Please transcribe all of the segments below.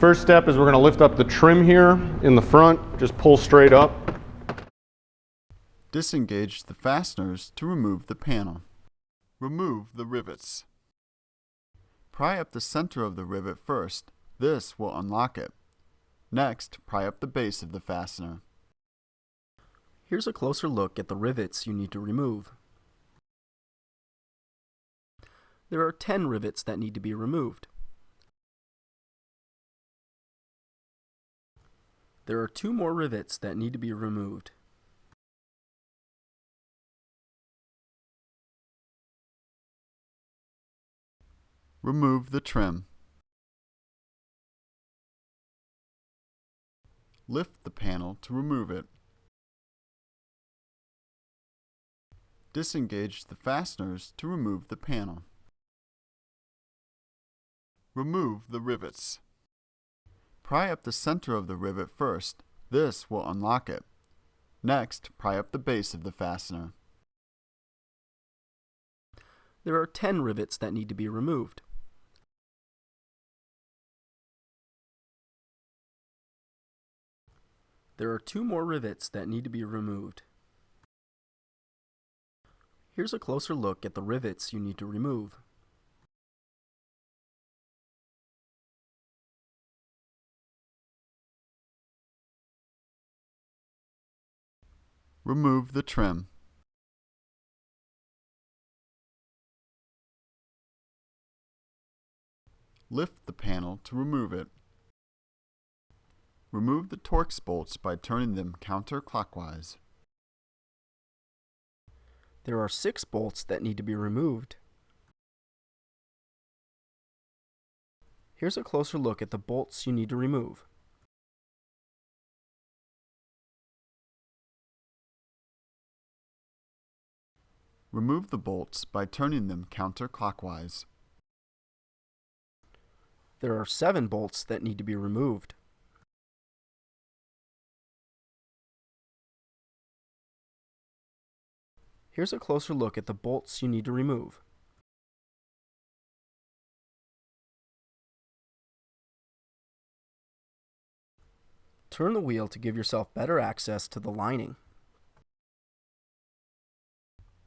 First step is we're going to lift up the trim here in the front, just pull straight up. Disengage the fasteners to remove the panel. Remove the rivets. Pry up the center of the rivet first. This will unlock it. Next, pry up the base of the fastener. Here's a closer look at the rivets you need to remove. There are 10 rivets that need to be removed. There are 2 more rivets that need to be removed. Remove the trim. Lift the panel to remove it. Disengage the fasteners to remove the panel. Remove the rivets. Pry up the center of the rivet first. This will unlock it. Next, pry up the base of the fastener. There are 10 rivets that need to be removed. There are 2 more rivets that need to be removed. Here's a closer look at the rivets you need to remove. Remove the trim. Lift the panel to remove it. Remove the Torx bolts by turning them counterclockwise. There are 6 bolts that need to be removed. Here's a closer look at the bolts you need to remove. Remove the bolts by turning them counterclockwise. There are 7 bolts that need to be removed. Here's a closer look at the bolts you need to remove. Turn the wheel to give yourself better access to the lining.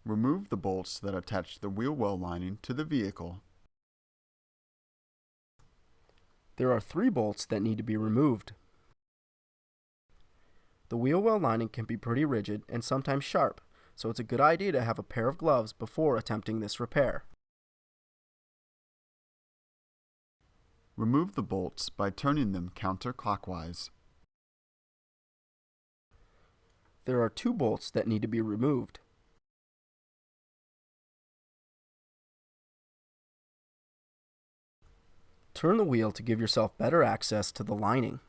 Remove the bolts that attach the wheel well lining to the vehicle. There are 3 bolts that need to be removed. The wheel well lining can be pretty rigid and sometimes sharp, so it's a good idea to have a pair of gloves before attempting this repair. Remove the bolts by turning them counterclockwise. There are 2 bolts that need to be removed. Turn the wheel to give yourself better access to the lining.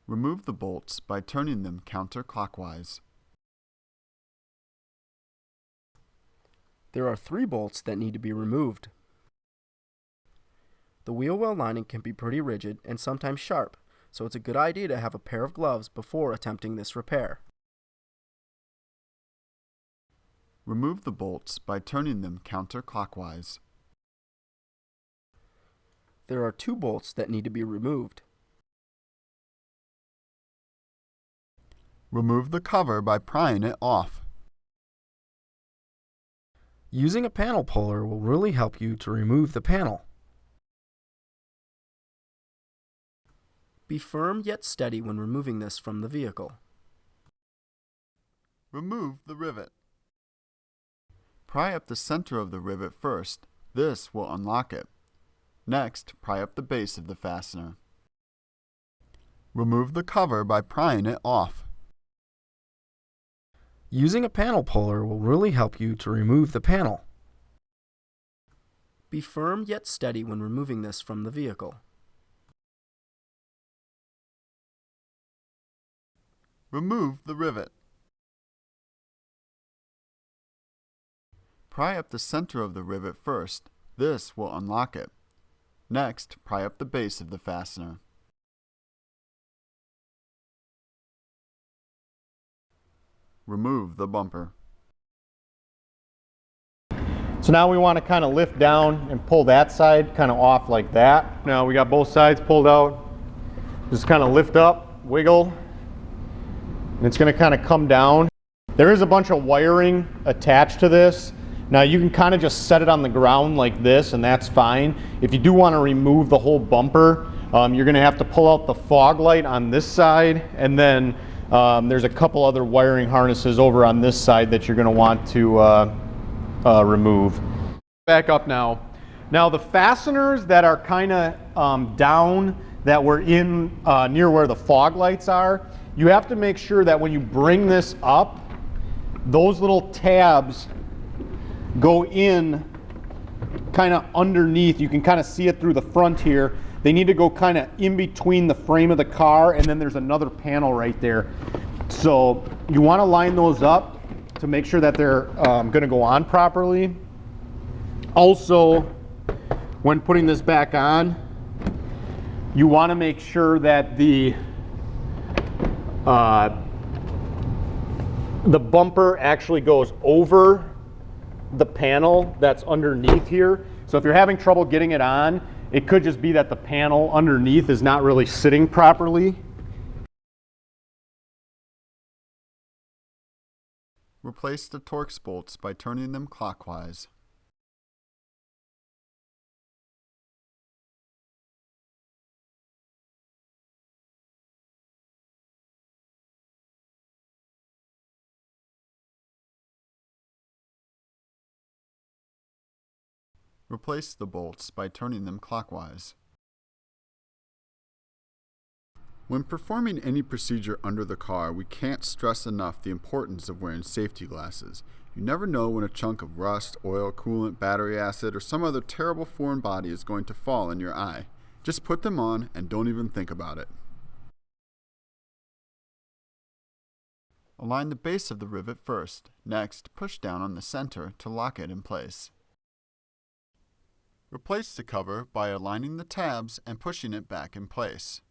Remove the bolts by turning them counterclockwise. There are 3 bolts that need to be removed. The wheel well lining can be pretty rigid and sometimes sharp, so it's a good idea to have a pair of gloves before attempting this repair. Remove the bolts by turning them counterclockwise. There are 2 bolts that need to be removed. Remove the cover by prying it off. Using a panel puller will really help you to remove the panel. Be firm yet steady when removing this from the vehicle. Remove the rivet. Pry up the center of the rivet first. This will unlock it. Next, pry up the base of the fastener. Remove the cover by prying it off. Using a panel puller will really help you to remove the panel. Be firm yet steady when removing this from the vehicle. Remove the rivet. Pry up the center of the rivet first. This will unlock it. Next, pry up the base of the fastener. Remove the bumper. So now we want to kind of lift down and pull that side kind of off like that. Now we got both sides pulled out. Just kind of lift up, wiggle, and it's going to kind of come down. There is a bunch of wiring attached to this. Now you can kind of just set it on the ground like this and that's fine. If you do want to remove the whole bumper, you're going to have to pull out the fog light on this side, and then there's a couple other wiring harnesses over on this side that you're going to want to remove. Back up now. Now the fasteners that are kind of down, that were in near where the fog lights are, you have to make sure that when you bring this up, those little tabs go in kind of underneath. You can kind of see it through the front here. They need to go kind of in between the frame of the car, and then there's another panel right there. So you want to line those up to make sure that they're going to go on properly. Also, when putting this back on, you want to make sure that the bumper actually goes over the panel that's underneath here. So if you're having trouble getting it on, it could just be that the panel underneath is not really sitting properly. Replace the Torx bolts by turning them clockwise. Replace the bolts by turning them clockwise. When performing any procedure under the car, we can't stress enough the importance of wearing safety glasses. You never know when a chunk of rust, oil, coolant, battery acid, or some other terrible foreign body is going to fall in your eye. Just put them on and don't even think about it. Align the base of the rivet first. Next, push down on the center to lock it in place. Replace the cover by aligning the tabs and pushing it back in place.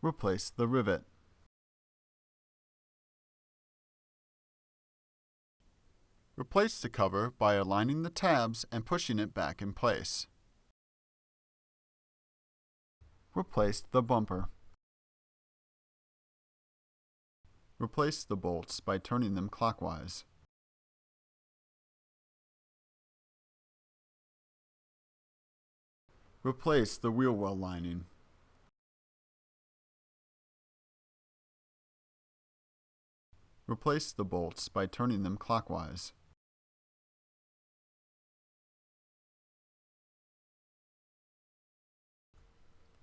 Replace the rivet. Replace the cover by aligning the tabs and pushing it back in place. Replace the bumper. Replace the bolts by turning them clockwise. Replace the wheel well lining. Replace the bolts by turning them clockwise.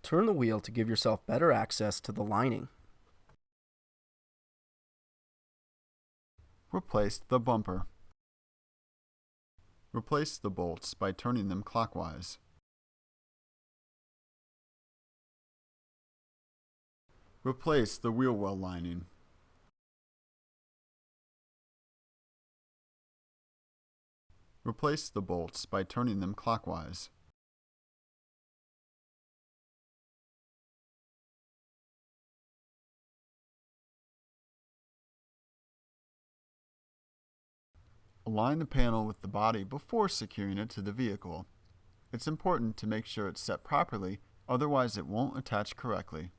Turn the wheel to give yourself better access to the lining. Replace the bumper. Replace the bolts by turning them clockwise. Replace the wheel well lining. Replace the bolts by turning them clockwise. Align the panel with the body before securing it to the vehicle. It's important to make sure it's set properly, otherwise it won't attach correctly.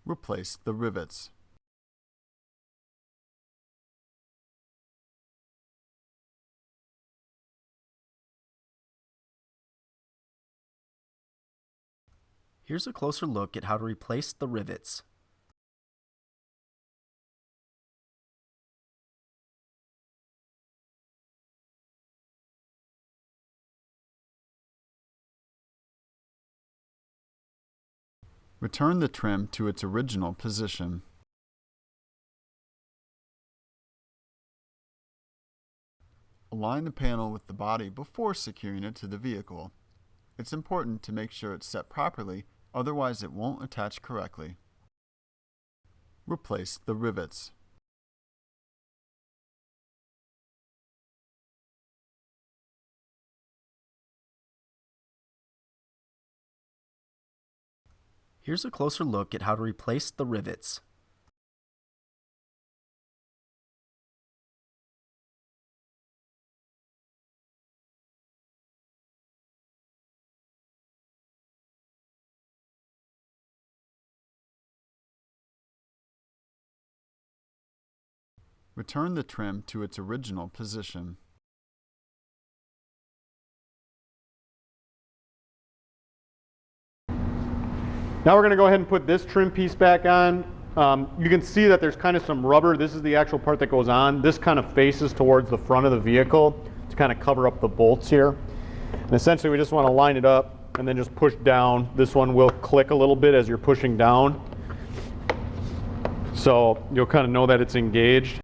Replace the rivets. Here's a closer look at how to replace the rivets. Return the trim to its original position. Align the panel with the body before securing it to the vehicle. It's important to make sure it's set properly, otherwise it won't attach correctly. Replace the rivets. Here's a closer look at how to replace the rivets. Return the trim to its original position. Now we're going to go ahead and put this trim piece back on. You can see that there's kind of some rubber. This is the actual part that goes on. This kind of faces towards the front of the vehicle to kind of cover up the bolts here. And essentially we just want to line it up and then just push down. This one will click a little bit as you're pushing down. So you'll kind of know that it's engaged.